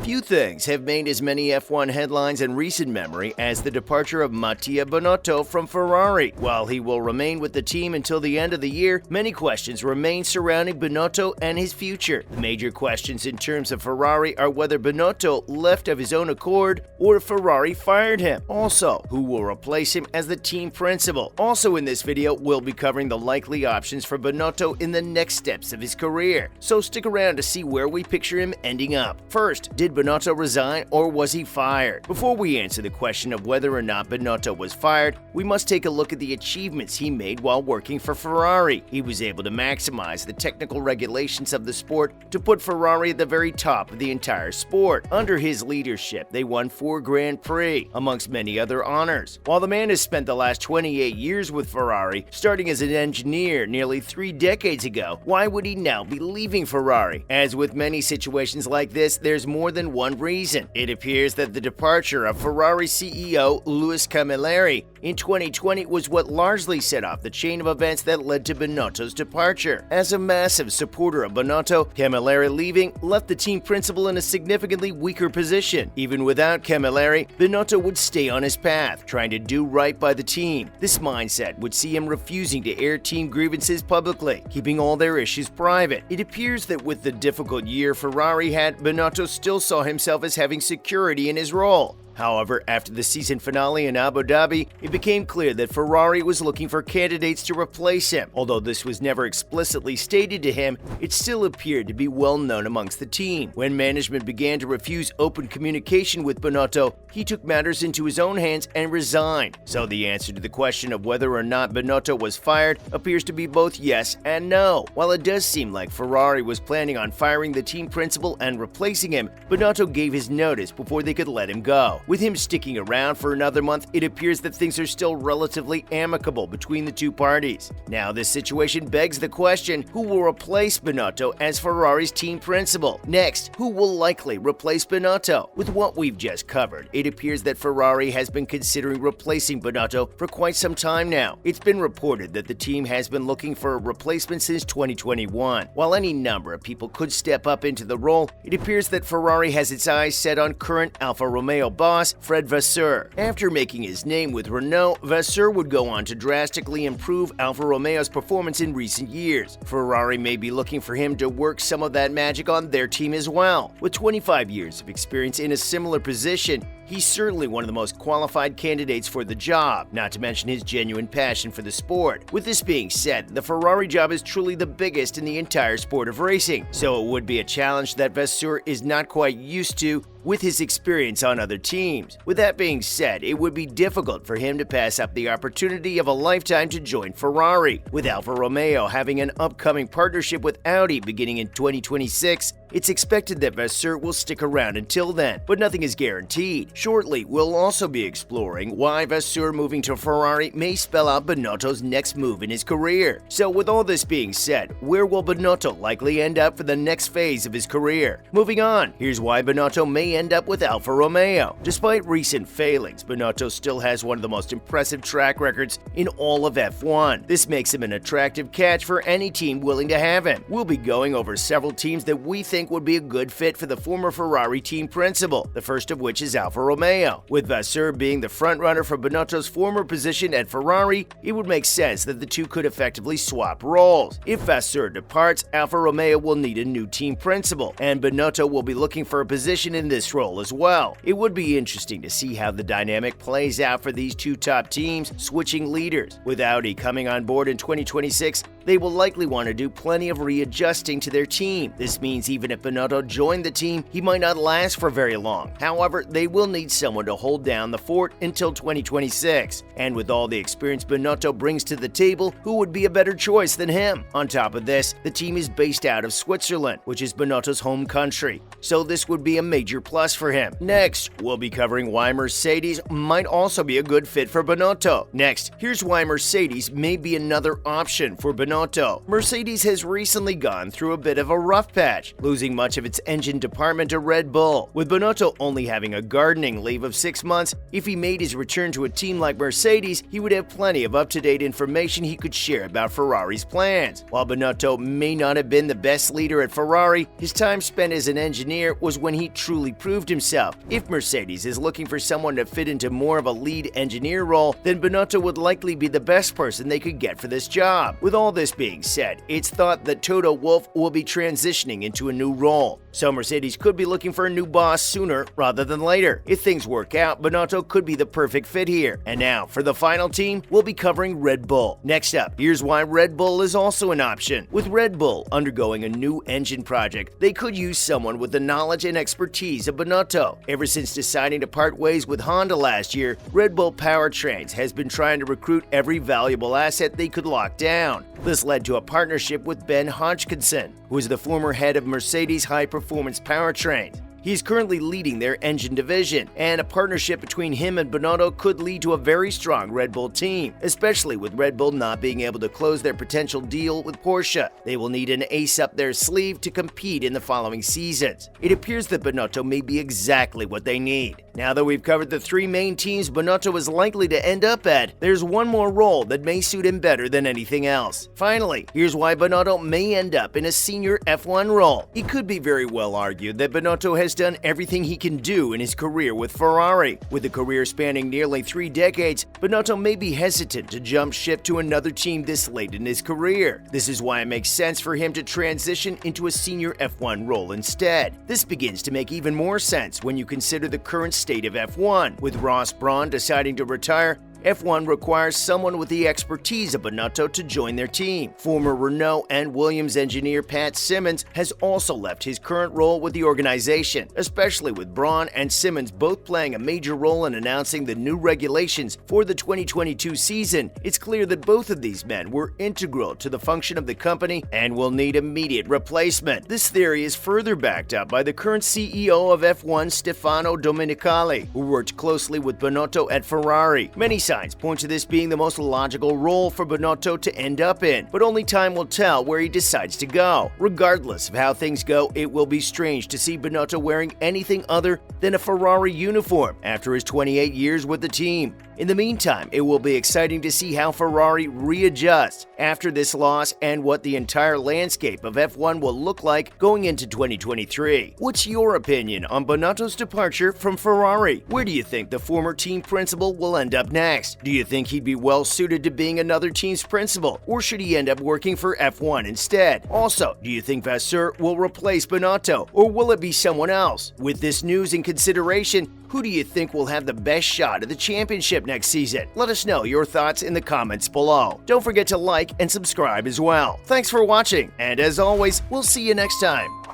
Few things have made as many F1 headlines in recent memory as the departure of Mattia Binotto from Ferrari. While he will remain with the team until the end of the year, many questions remain surrounding Binotto and his future. The major questions in terms of Ferrari are whether Binotto left of his own accord or if Ferrari fired him. Also, who will replace him as the team principal. Also in this video, we'll be covering the likely options for Binotto in the next steps of his career. So stick around to see where we picture him ending up. First, did Binotto resign or was he fired? Before we answer the question of whether or not Binotto was fired, we must take a look at the achievements he made while working for Ferrari. He was able to maximize the technical regulations of the sport to put Ferrari at the very top of the entire sport. Under his leadership, they won 4 Grand Prix, amongst many other honors. While the man has spent the last 28 years with Ferrari, starting as an engineer nearly 3 decades ago, why would he now be leaving Ferrari? As with many situations like this, there's more than one reason. It appears that the departure of Ferrari CEO Louis Camilleri in 2020 was what largely set off the chain of events that led to Binotto's departure. As a massive supporter of Binotto, Camilleri leaving left the team principal in a significantly weaker position. Even without Camilleri, Binotto would stay on his path, trying to do right by the team. This mindset would see him refusing to air team grievances publicly, keeping all their issues private. It appears that with the difficult year Ferrari had, Binotto still saw himself as having security in his role. However, after the season finale in Abu Dhabi, it became clear that Ferrari was looking for candidates to replace him. Although this was never explicitly stated to him, it still appeared to be well known amongst the team. When management began to refuse open communication with Binotto, he took matters into his own hands and resigned. So the answer to the question of whether or not Binotto was fired appears to be both yes and no. While it does seem like Ferrari was planning on firing the team principal and replacing him, Binotto gave his notice before they could let him go. With him sticking around for another month, it appears that things are still relatively amicable between the two parties. Now, this situation begs the question, who will replace Binotto as Ferrari's team principal? Next, who will likely replace Binotto? With what we've just covered, it appears that Ferrari has been considering replacing Binotto for quite some time now. It's been reported that the team has been looking for a replacement since 2021. While any number of people could step up into the role, it appears that Ferrari has its eyes set on current Alfa Romeo boss Fred Vasseur. After making his name with Renault, Vasseur would go on to drastically improve Alfa Romeo's performance in recent years. Ferrari may be looking for him to work some of that magic on their team as well. With 25 years of experience in a similar position, he's certainly one of the most qualified candidates for the job, not to mention his genuine passion for the sport. With this being said, the Ferrari job is truly the biggest in the entire sport of racing, so it would be a challenge that Vasseur is not quite used to with his experience on other teams. With that being said, it would be difficult for him to pass up the opportunity of a lifetime to join Ferrari. With Alfa Romeo having an upcoming partnership with Audi beginning in 2026, it's expected that Vasseur will stick around until then, but nothing is guaranteed. Shortly, we'll also be exploring why Vasseur moving to Ferrari may spell out Binotto's next move in his career. So with all this being said, where will Binotto likely end up for the next phase of his career? Moving on, here's why Binotto may end up with Alfa Romeo. Despite recent failings, Binotto still has one of the most impressive track records in all of F1. This makes him an attractive catch for any team willing to have him. We'll be going over several teams that we think would be a good fit for the former Ferrari team principal, the first of which is Alfa Romeo. With Vasseur being the frontrunner for Binotto's former position at Ferrari, it would make sense that the two could effectively swap roles. If Vasseur departs, Alfa Romeo will need a new team principal, and Binotto will be looking for a position in this role as well. It would be interesting to see how the dynamic plays out for these two top teams switching leaders. With Audi coming on board in 2026, they will likely want to do plenty of readjusting to their team. This means even if Binotto joined the team, he might not last for very long. However, they will need someone to hold down the fort until 2026. And with all the experience Binotto brings to the table, who would be a better choice than him? On top of this, the team is based out of Switzerland, which is Binotto's home country, so this would be a major plus for him. Next, we'll be covering why Mercedes might also be a good fit for Binotto. Next, here's why Mercedes may be another option for Binotto. Mercedes has recently gone through a bit of a rough patch, losing losing much of its engine department to Red Bull. With Binotto only having a gardening leave of 6 months, if he made his return to a team like Mercedes, he would have plenty of up-to-date information he could share about Ferrari's plans. While Binotto may not have been the best leader at Ferrari, his time spent as an engineer was when he truly proved himself. If Mercedes is looking for someone to fit into more of a lead engineer role, then Binotto would likely be the best person they could get for this job. With all this being said, it's thought that Toto Wolff will be transitioning into a new role, so Mercedes could be looking for a new boss sooner rather than later. If things work out, Binotto could be the perfect fit here. And now, for the final team, we'll be covering Red Bull. Next up, here's why Red Bull is also an option. With Red Bull undergoing a new engine project, they could use someone with the knowledge and expertise of Binotto. Ever since deciding to part ways with Honda last year, Red Bull Powertrains has been trying to recruit every valuable asset they could lock down. This led to a partnership with Ben Hodgkinson, who is the former head of Mercedes High Performance Powertrains. He is currently leading their engine division, and a partnership between him and Binotto could lead to a very strong Red Bull team, especially with Red Bull not being able to close their potential deal with Porsche. They will need an ace up their sleeve to compete in the following seasons. It appears that Binotto may be exactly what they need. Now that we've covered the 3 main teams Binotto is likely to end up at, there's one more role that may suit him better than anything else. Finally, here's why Binotto may end up in a senior F1 role. It could be very well argued that Binotto has done everything he can do in his career with Ferrari. With a career spanning nearly 3 decades, Binotto may be hesitant to jump ship to another team this late in his career. This is why it makes sense for him to transition into a senior F1 role instead. This begins to make even more sense when you consider the current state of F1. With Ross Brawn deciding to retire, F1 requires someone with the expertise of Binotto to join their team. Former Renault and Williams engineer Pat Symonds has also left his current role with the organization, especially with Brawn and Symonds both playing a major role in announcing the new regulations for the 2022 season. It's clear that both of these men were integral to the function of the company and will need immediate replacement. This theory is further backed up by the current CEO of F1, Stefano Domenicali, who worked closely with Binotto at Ferrari. Many signs point to this being the most logical role for Binotto to end up in, but only time will tell where he decides to go. Regardless of how things go, it will be strange to see Binotto wearing anything other than a Ferrari uniform after his 28 years with the team. In the meantime, it will be exciting to see how Ferrari readjusts after this loss and what the entire landscape of F1 will look like going into 2023. What's your opinion on Binotto's departure from Ferrari? Where do you think the former team principal will end up next? Do you think he'd be well suited to being another team's principal, or should he end up working for F1 instead? Also, do you think Vasseur will replace Binotto, or will it be someone else? With this news in consideration, who do you think will have the best shot at the championship next season? Let us know your thoughts in the comments below. Don't forget to like and subscribe as well. Thanks for watching, and as always, we'll see you next time.